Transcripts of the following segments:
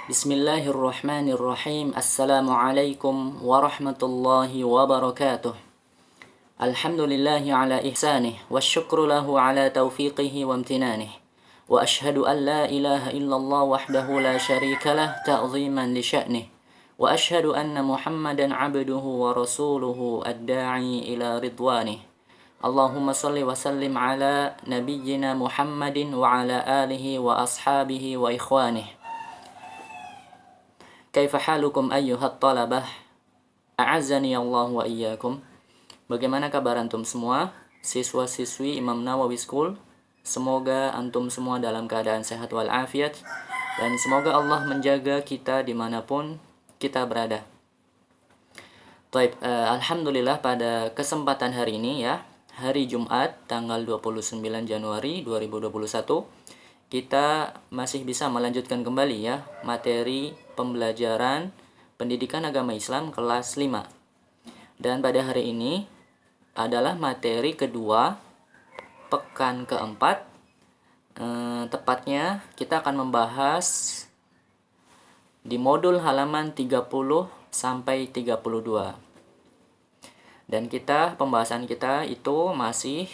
Bismillahirrahmanirrahim. Assalamualaikum warahmatullahi wabarakatuh. Alhamdulillahi ala ihsanih, wasyukru lahu ala taufiqihi wa amtinanih. Wa ashhadu an la ilaha illallah wahdahu la syarika lah ta'ziman li sya'nih. Wa ashhadu anna Muhammadan abduhu wa rasuluhu ad-da'i ila ridwanih. Allahumma salli wa sallim ala nabiyyina Muhammadin wa ala alihi wa ashabihi wa ikhwanih. Kaifa halukum ayyuhat talabah? A'azzani Allah wa iyyakum. Bagaimana kabar antum semua, siswa-siswi Imam Nawawi School? Semoga antum semua dalam keadaan sehat walafiat, dan semoga Allah menjaga kita dimanapun kita berada. Alhamdulillah pada kesempatan hari ini ya, hari Jumat tanggal 29 Januari 2021, kita masih bisa melanjutkan kembali ya materi pembelajaran pendidikan agama Islam kelas 5. Dan pada hari ini adalah materi kedua pekan keempat. Tepatnya kita akan membahas di modul halaman 30 sampai 32. Dan pembahasan kita itu masih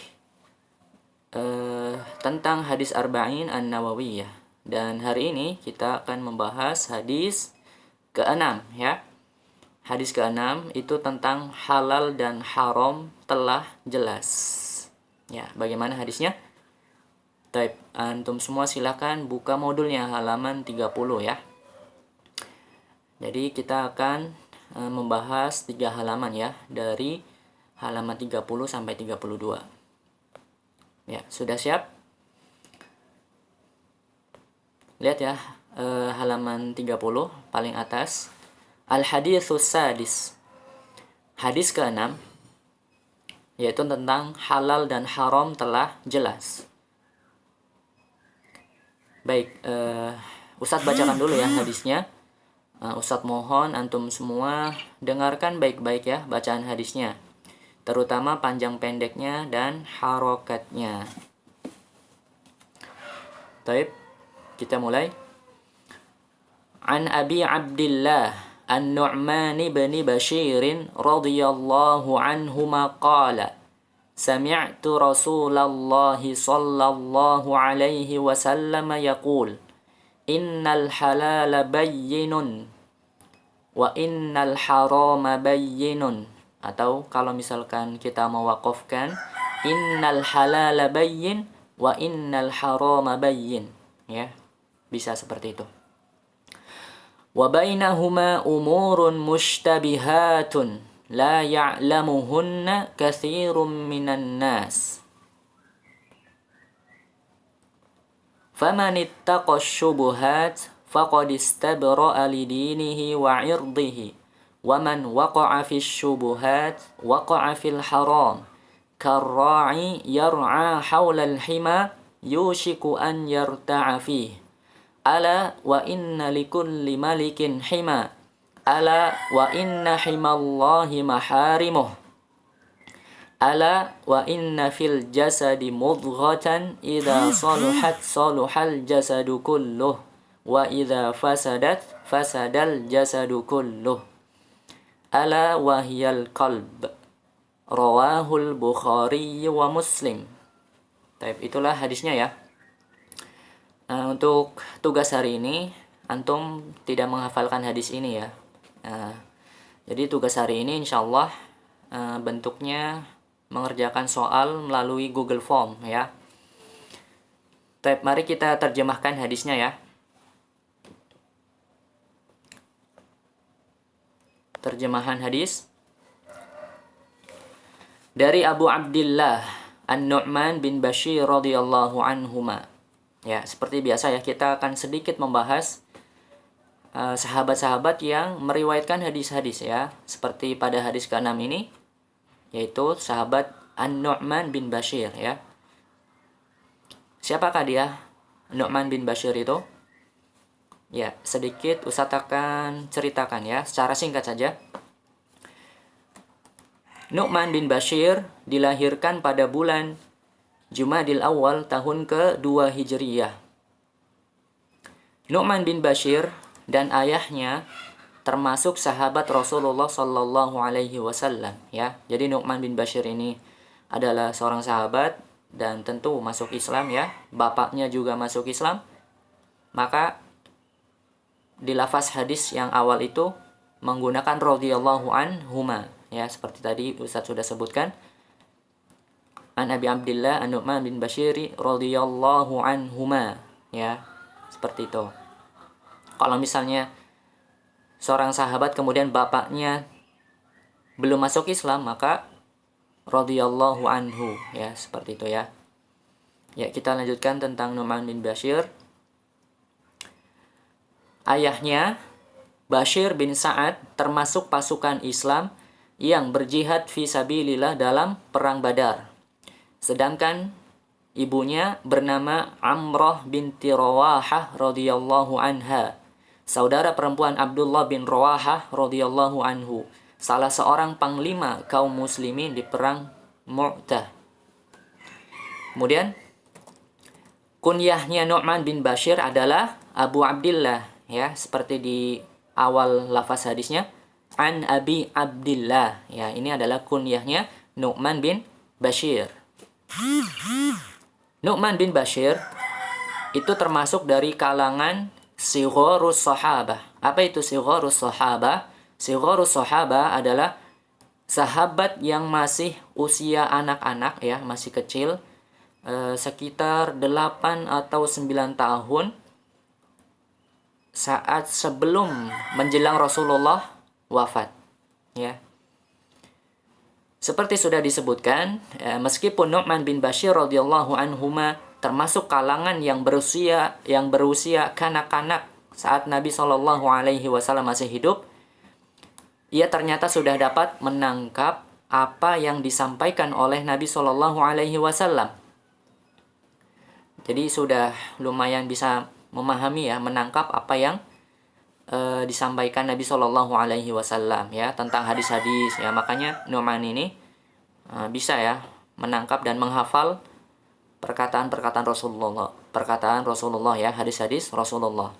tentang hadis Arba'in An-Nawawiyah. Dan hari ini kita akan membahas hadis ke-6 ya. Hadis ke-6 itu tentang halal dan haram telah jelas. Ya, bagaimana hadisnya? Antum semua silakan buka modulnya halaman 30 ya. Jadi kita akan membahas 3 halaman ya, dari halaman 30 sampai 32. Ya, sudah siap? Lihat ya, halaman 30 paling atas. Al-haditsus sadis. Hadis ke-6 yaitu tentang halal dan haram telah jelas. Baik, Ustadz bacakan dulu ya hadisnya. Ustadz mohon antum semua dengarkan baik-baik ya bacaan hadisnya, terutama panjang pendeknya dan harokatnya. Kita mulai. An Abi Abdillah An-Nu'man bin Bashir radhiyallahu anhuma qala Sami'tu Rasulullah sallallahu alaihi wasallam yaqul Innal halala bayyinun wa innal harama bayyinun. Atau kalau misalkan kita mewakafkan innal halala bayyin wa innal harama bayyin ya, bisa seperti itu. Wa bainahuma umurun mushtabihatun la ya'lamuhunna katsirun minan nas. Faman ittaqa syubuhat faqad istabra'a lidinihi wa 'irdihi wa man waqa'a fis syubuhat waqa'a fil haram karra'i yar'a hawla al-hima yushiku an yarta'a fihi. Ala wa inna likulli malikin hima. Ala wa inna himallahi maharimuh. Ala wa inna fil jasadi mudghatan idza saluhat saluhal jasadu kulluh wa idza fasadat fasadal jasadu kulluh. Ala wa hiyal qalb. Rawahul Bukhari wa Muslim. Itulah hadisnya ya. Untuk tugas hari ini antum tidak menghafalkan hadis ini ya. Jadi tugas hari ini insyaallah bentuknya mengerjakan soal melalui Google Form ya. Mari kita terjemahkan hadisnya ya. Terjemahan hadis dari Abu Abdillah An-Nu'man bin Bashir radhiyallahu anhuma. Ya, seperti biasa ya, kita akan sedikit membahas sahabat-sahabat yang meriwayatkan hadis-hadis ya. Seperti pada hadis ke-6 ini, yaitu sahabat An-Nu'man bin Bashir ya. Siapakah dia? Nu'man bin Bashir itu? Ya, sedikit Ustadz akan ceritakan ya, secara singkat saja. Nu'man bin Bashir dilahirkan pada bulan Jumadil Awal tahun ke-2 Hijriyah. Nu'man bin Bashir dan ayahnya termasuk sahabat Rasulullah Sallallahu Alaihi Wasallam, ya. Jadi Nu'man bin Bashir ini adalah seorang sahabat dan tentu masuk Islam, ya. Bapaknya juga masuk Islam. Maka di lafaz hadis yang awal itu menggunakan radhiyallahu anhuma, ya, seperti tadi Ustaz sudah sebutkan. An Abi Abdillah An-Nu'man bin Bashir radhiyallahu anhuma, ya. Seperti itu. Kalau misalnya seorang sahabat kemudian bapaknya belum masuk Islam, maka radhiyallahu anhu, ya, seperti itu, ya. Ya, kita lanjutkan tentang Nu'man bin Bashir. Ayahnya Bashir bin Sa'ad termasuk pasukan Islam yang berjihad fi sabilillah dalam perang Badar. Sedangkan ibunya bernama Amrah binti Rawahah radhiyallahu anha, saudara perempuan Abdullah bin Rawahah radhiyallahu anhu, salah seorang panglima kaum muslimin di perang Mu'tah. Kemudian kunyahnya Nu'man bin Bashir adalah Abu Abdillah, ya, seperti di awal lafaz hadisnya, An Abi Abdillah, ya. Ini adalah kunyahnya Nu'man bin Bashir. Nu'man bin Bashir itu termasuk dari kalangan Sigharus Sahabah. Apa itu Sigharus Sahabah? Sigharus Sahabah adalah sahabat yang masih usia anak-anak, ya, masih kecil, sekitar 8 atau 9 tahun saat sebelum menjelang Rasulullah wafat, ya. Seperti sudah disebutkan, meskipun Nu'man bin Bashir radhiyallahu anhuma termasuk kalangan yang berusia kanak-kanak saat Nabi Shallallahu Alaihi Wasallam masih hidup, ia ternyata sudah dapat menangkap apa yang disampaikan oleh Nabi Shallallahu Alaihi Wasallam. Jadi sudah lumayan bisa memahami, ya, menangkap apa yang disampaikan Nabi Shallallahu Alaihi Wasallam, ya, tentang hadis-hadis, ya. Makanya Nu'man ini bisa, ya, menangkap dan menghafal perkataan Rasulullah, ya, hadis-hadis Rasulullah.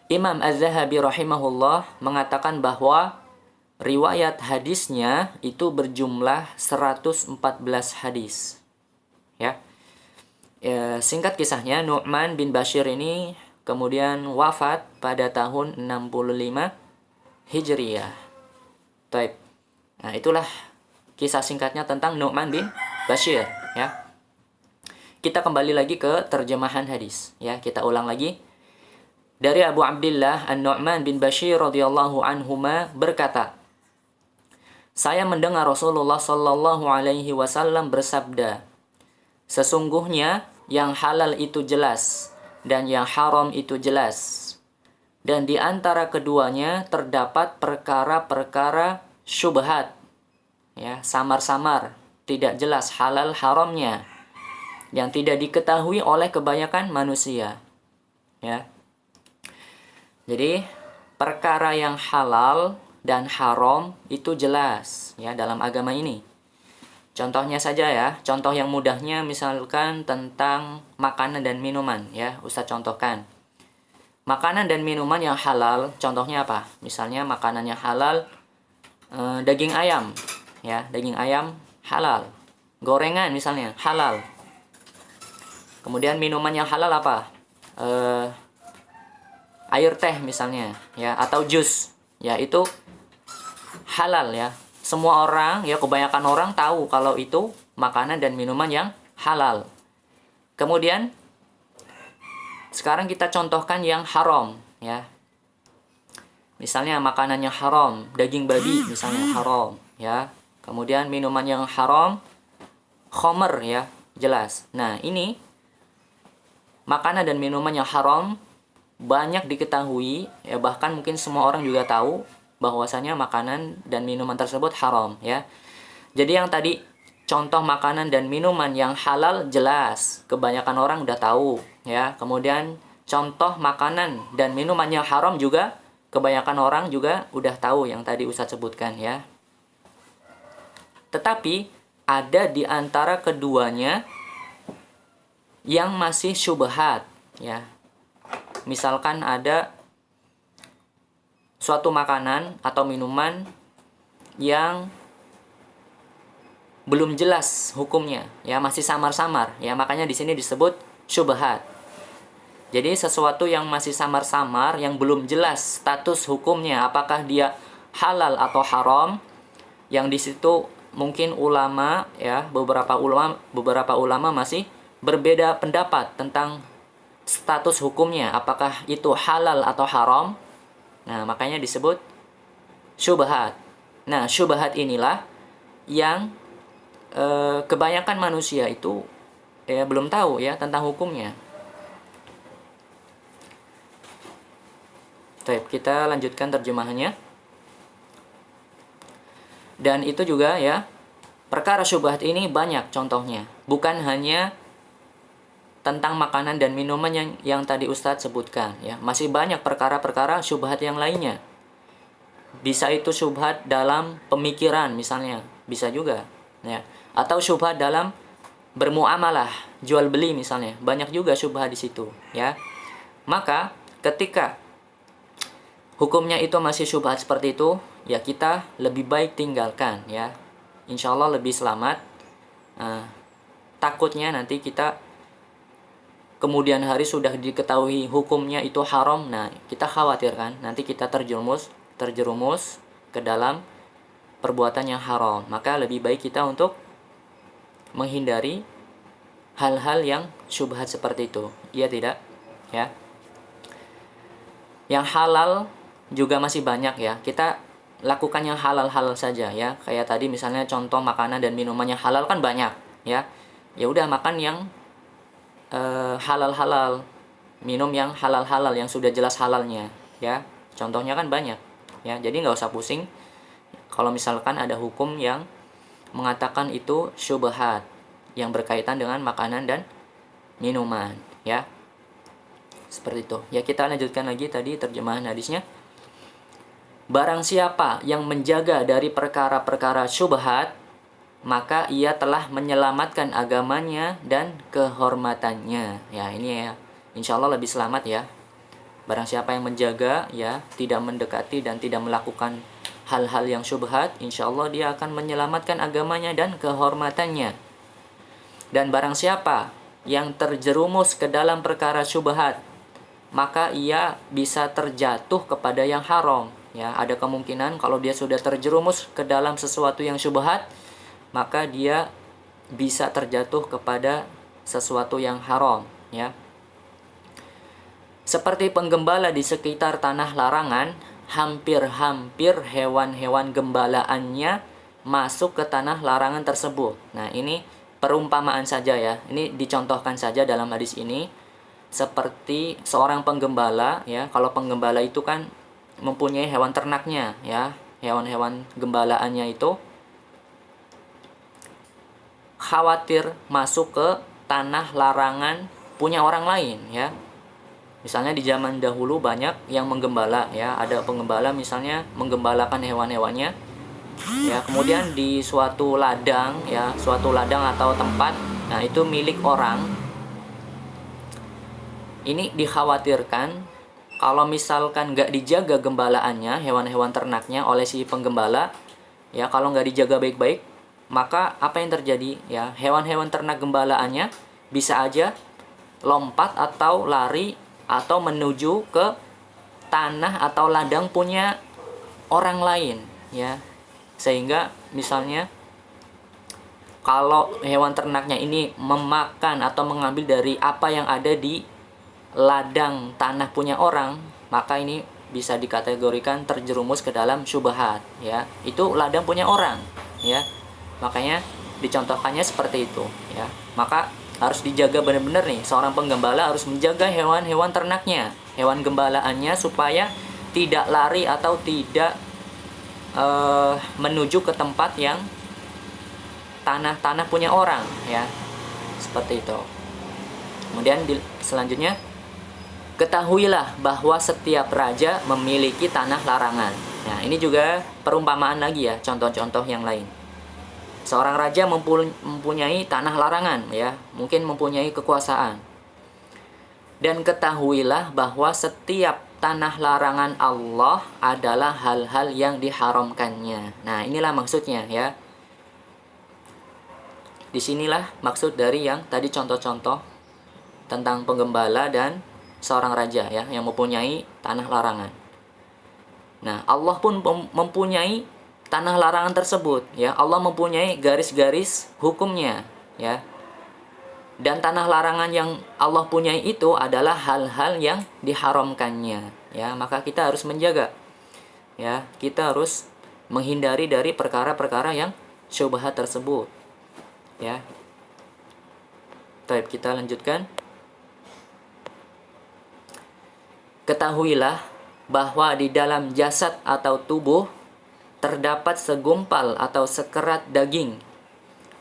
Imam Az-Zahabi rahimahullah mengatakan bahwa riwayat hadisnya itu berjumlah 114 hadis, ya. Singkat kisahnya, Nu'man bin Bashir ini kemudian wafat pada tahun 65 Hijriyah. Taib. Nah, itulah kisah singkatnya tentang Nu'man bin Bashir, ya. Kita kembali lagi ke terjemahan hadis, ya. Kita ulang lagi. Dari Abu Abdillah An-Nu'man bin Bashir radhiyallahu anhuma berkata, saya mendengar Rasulullah sallallahu alaihi wasallam bersabda, sesungguhnya yang halal itu jelas dan yang haram itu jelas, dan di antara keduanya terdapat perkara-perkara syubhat, ya, samar-samar, tidak jelas halal haramnya, yang tidak diketahui oleh kebanyakan manusia, ya. Jadi perkara yang halal dan haram itu jelas, ya, dalam agama ini. Contohnya saja, ya, contoh yang mudahnya misalkan tentang makanan dan minuman, ya, Ustaz contohkan. Makanan dan minuman yang halal, contohnya apa? Misalnya makanan yang halal, daging ayam, ya, daging ayam halal. Gorengan misalnya halal. Kemudian minuman yang halal apa? Air teh misalnya, ya, atau jus, ya, itu halal, ya. Semua orang, ya, kebanyakan orang tahu kalau itu makanan dan minuman yang halal. Kemudian sekarang kita contohkan yang haram, ya. Misalnya makanan yang haram, daging babi misalnya haram, ya. Kemudian minuman yang haram, khamr, ya, jelas. Nah, ini makanan dan minuman yang haram banyak diketahui, ya, bahkan mungkin semua orang juga tahu bahwasanya makanan dan minuman tersebut haram, ya. Jadi yang tadi contoh makanan dan minuman yang halal jelas, kebanyakan orang udah tahu, ya. Kemudian contoh makanan dan minuman yang haram juga kebanyakan orang juga udah tahu yang tadi Ustadz sebutkan, ya. Tetapi ada di antara keduanya yang masih syubhat, ya. Misalkan ada suatu makanan atau minuman yang belum jelas hukumnya, ya, masih samar-samar, ya, makanya di sini disebut syubhat. Jadi sesuatu yang masih samar-samar, yang belum jelas status hukumnya, apakah dia halal atau haram, yang di situ mungkin ulama, ya, beberapa ulama masih berbeda pendapat tentang status hukumnya, apakah itu halal atau haram. Nah, makanya disebut syubhat. Nah, syubhat inilah yang kebanyakan manusia itu ya belum tahu ya tentang hukumnya. Baik, kita lanjutkan terjemahannya. Dan itu juga ya, perkara syubhat ini banyak contohnya. Bukan hanya tentang makanan dan minuman yang tadi Ustadz sebutkan ya. Masih banyak perkara-perkara syubhat yang lainnya. Bisa itu syubhat dalam pemikiran misalnya, bisa juga ya. Atau syubhat dalam bermuamalah, jual beli misalnya, banyak juga syubhat di situ ya. Maka ketika hukumnya itu masih syubhat seperti itu, ya kita lebih baik tinggalkan ya. Insya Allah lebih selamat. Takutnya nanti kita kemudian hari sudah diketahui hukumnya itu haram, nah kita khawatir kan nanti kita terjerumus ke dalam perbuatan yang haram. Maka lebih baik kita untuk menghindari hal-hal yang syubhat seperti itu. Iya tidak? Ya. Yang halal juga masih banyak ya. Kita lakukan yang halal-halal saja ya. Kayak tadi misalnya contoh makanan dan minuman yang halal kan banyak ya. Ya udah makan yang halal-halal. Minum yang halal-halal yang sudah jelas halalnya ya. Contohnya kan banyak ya. Jadi nggak usah pusing kalau misalkan ada hukum yang mengatakan itu syubhat yang berkaitan dengan makanan dan minuman ya. Seperti itu. Ya, kita lanjutkan lagi tadi terjemahan hadisnya. Barang siapa yang menjaga dari perkara-perkara syubhat, maka ia telah menyelamatkan agamanya dan kehormatannya. Ya, ini ya. Insya Allah lebih selamat ya. Barang siapa yang menjaga ya, tidak mendekati dan tidak melakukan hal-hal yang syubhat, insya Allah dia akan menyelamatkan agamanya dan kehormatannya. Dan barang siapa yang terjerumus ke dalam perkara syubhat, maka ia bisa terjatuh kepada yang haram. Ya, ada kemungkinan kalau dia sudah terjerumus ke dalam sesuatu yang syubhat, maka dia bisa terjatuh kepada sesuatu yang haram. Ya. Seperti penggembala di sekitar tanah larangan, hampir-hampir hewan-hewan gembalaannya masuk ke tanah larangan tersebut. Nah, ini perumpamaan saja ya. Ini dicontohkan saja dalam hadis ini. Seperti seorang penggembala ya. Kalau penggembala itu kan mempunyai hewan ternaknya ya. Hewan-hewan gembalaannya itu khawatir masuk ke tanah larangan punya orang lain ya. Misalnya di zaman dahulu banyak yang menggembala ya, ada penggembala misalnya menggembalakan hewan-hewannya ya, kemudian di suatu ladang ya, suatu ladang atau tempat, nah itu milik orang. Ini dikhawatirkan kalau misalkan nggak dijaga gembalaannya, hewan-hewan ternaknya oleh si penggembala ya, kalau nggak dijaga baik-baik, maka apa yang terjadi ya, hewan-hewan ternak gembalaannya bisa aja lompat atau lari atau menuju ke tanah atau ladang punya orang lain ya. Sehingga misalnya kalau hewan ternaknya ini memakan atau mengambil dari apa yang ada di ladang tanah punya orang, maka ini bisa dikategorikan terjerumus ke dalam syubhat ya. Itu ladang punya orang ya. Makanya dicontohkannya seperti itu ya. Maka harus dijaga benar-benar nih, seorang penggembala harus menjaga hewan-hewan ternaknya, hewan gembalaannya, supaya tidak lari atau tidak menuju ke tempat yang tanah-tanah punya orang ya, seperti itu. Kemudian selanjutnya, ketahuilah bahwa setiap raja memiliki tanah larangan. Nah, ini juga perumpamaan lagi ya, contoh-contoh yang lain. Seorang raja mempunyai tanah larangan ya, mungkin mempunyai kekuasaan. Dan ketahuilah bahwa setiap tanah larangan Allah adalah hal-hal yang diharamkannya. Nah, inilah maksudnya ya. Disinilah maksud dari yang tadi contoh-contoh tentang penggembala dan seorang raja ya yang mempunyai tanah larangan. Nah, Allah pun mempunyai tanah larangan tersebut ya. Allah mempunyai garis-garis hukumnya ya. Dan tanah larangan yang Allah punyai itu adalah hal-hal yang diharamkannya ya. Maka kita harus menjaga ya. Kita harus menghindari dari perkara-perkara yang syubhat tersebut ya. Baik, kita lanjutkan. Ketahuilah bahwa di dalam jasad atau tubuh terdapat segumpal atau sekerat daging.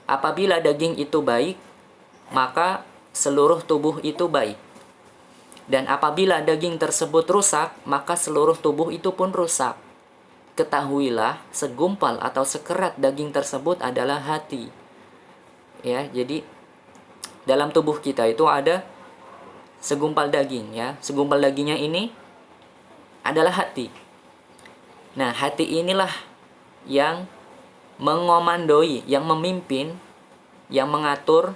Apabila daging itu baik, maka seluruh tubuh itu baik. Dan apabila daging tersebut rusak, maka seluruh tubuh itu pun rusak. Ketahuilah, segumpal atau sekerat daging tersebut adalah hati. Ya, jadi dalam tubuh kita itu ada segumpal daging ya. Segumpal dagingnya ini adalah hati. Nah, hati inilah yang mengomandoi, yang memimpin, yang mengatur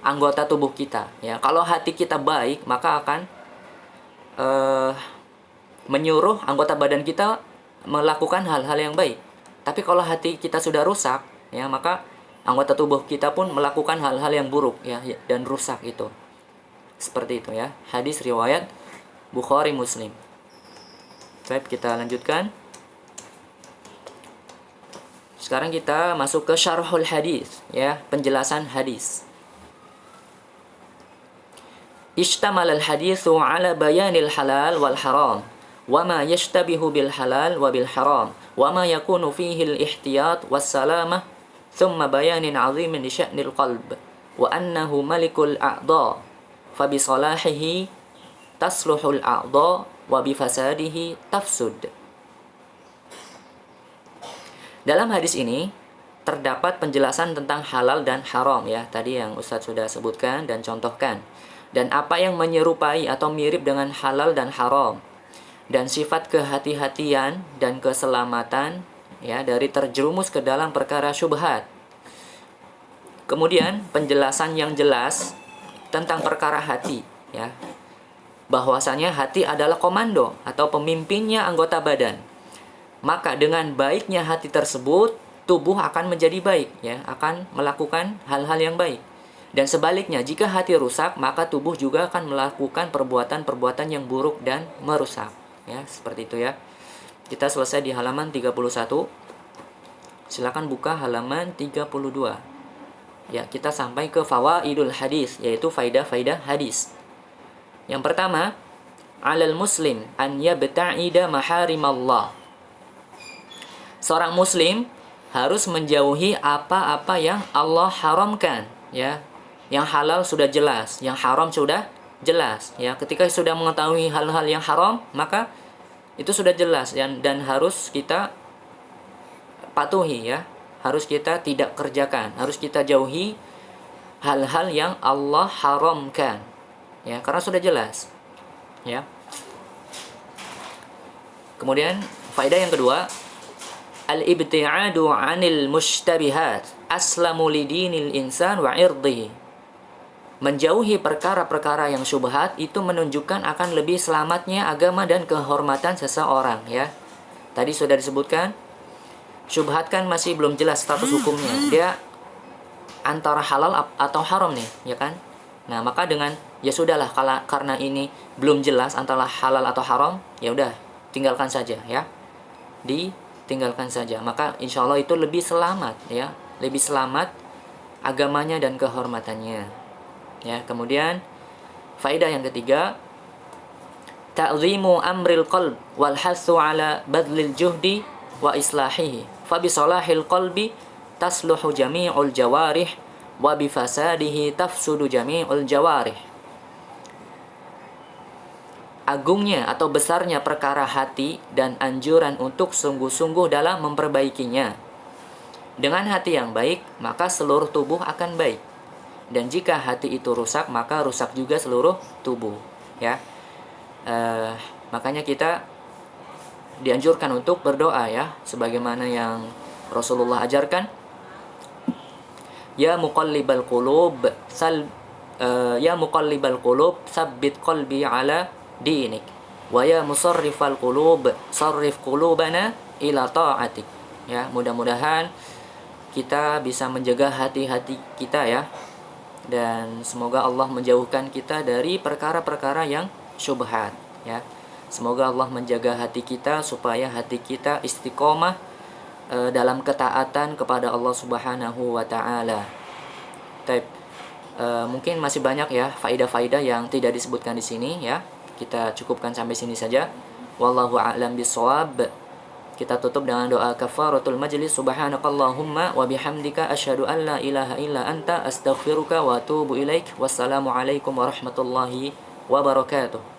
anggota tubuh kita ya. Kalau hati kita baik, maka akan menyuruh anggota badan kita melakukan hal-hal yang baik. Tapi kalau hati kita sudah rusak ya, maka anggota tubuh kita pun melakukan hal-hal yang buruk ya dan rusak itu. Seperti itu ya. Hadis riwayat Bukhari Muslim. Baik, kita lanjutkan. Sekarang kita masuk ke syarhul hadis ya, penjelasan hadis. Ishtamal al-hadithu ala bayanil halal wal haram wa ma yashtabihu bil halal wa bil haram wa ma yakunu fihi al-ihtiyat was salamah thumma bayanin 'azimin li sya'nil qalb wa annahu malikul a'dha fa bi salahihi tasluhul a'dha wa bi fasadihi tafsud. Dalam hadis ini terdapat penjelasan tentang halal dan haram ya, tadi yang Ustadz sudah sebutkan dan contohkan. Dan apa yang menyerupai atau mirip dengan halal dan haram, dan sifat kehati-hatian dan keselamatan ya dari terjerumus ke dalam perkara syubhat. Kemudian penjelasan yang jelas tentang perkara hati ya, bahwasanya hati adalah komando atau pemimpinnya anggota badan. Maka dengan baiknya hati tersebut, tubuh akan menjadi baik ya, akan melakukan hal-hal yang baik. Dan sebaliknya, jika hati rusak, maka tubuh juga akan melakukan perbuatan-perbuatan yang buruk dan merusak. Ya, seperti itu ya. Kita selesai di halaman 31. Silakan buka halaman 32. Ya, kita sampai ke fawaidul hadis, yaitu faidah-faidah hadis. Yang pertama, 'alal muslim an yabta'ida maharimallah. Seorang muslim harus menjauhi apa-apa yang Allah haramkan, ya. Yang halal sudah jelas, yang haram sudah jelas ya. Ketika sudah mengetahui hal-hal yang haram, maka itu sudah jelas dan harus kita patuhi ya. Harus kita tidak kerjakan, harus kita jauhi hal-hal yang Allah haramkan. Ya, karena sudah jelas. Ya. Kemudian faedah yang kedua, al-ibti'adu 'anil mushtabihat aslamu lidinil insan wa 'irdihi. Menjauhi perkara-perkara yang syubhat itu menunjukkan akan lebih selamatnya agama dan kehormatan seseorang ya. Tadi sudah disebutkan, syubhat kan masih belum jelas status hukumnya. Dia antara halal atau haram nih, ya kan? Nah, maka dengan ya sudahlah karena ini belum jelas antara halal atau haram, ya udah tinggalkan saja ya. Ditinggalkan saja. Maka insya Allah itu lebih selamat ya, lebih selamat agamanya dan kehormatannya. Ya, kemudian faedah yang ketiga, ta'zimu amril qalb wal hasu ala badlil juhdi wa islahihi. Fa bi salahil qalbi tasluhu jami'ul jawarih wa bi fasadihi tafsudu jami'ul jawarih. Agungnya atau besarnya perkara hati dan anjuran untuk sungguh-sungguh dalam memperbaikinya. Dengan hati yang baik, maka seluruh tubuh akan baik. Dan jika hati itu rusak, maka rusak juga seluruh tubuh ya. Makanya kita dianjurkan untuk berdoa ya, sebagaimana yang Rasulullah ajarkan. Ya muqallibal qulub ya muqallibal qulub tsabbit qalbi ala dinik. Wa ya musarrifal qulub sarrif qulubana ila ta'atik. Ya, mudah-mudahan kita bisa menjaga hati-hati kita ya. Dan semoga Allah menjauhkan kita dari perkara-perkara yang syubhat ya. Semoga Allah menjaga hati kita supaya hati kita istiqomah dalam ketaatan kepada Allah Subhanahu wa taala. Mungkin masih banyak ya faidah-faidah yang tidak disebutkan di sini ya. Kita cukupkan sampai sini saja. Wallahu a'lam bishawab. Kita tutup dengan doa kafaratul majlis. Subhanakallahumma wa bihamdika asyhadu an la ilaha illa anta astaghfiruka wa atubu ilaik. Wassalamualaikum warahmatullahi wabarakatuh.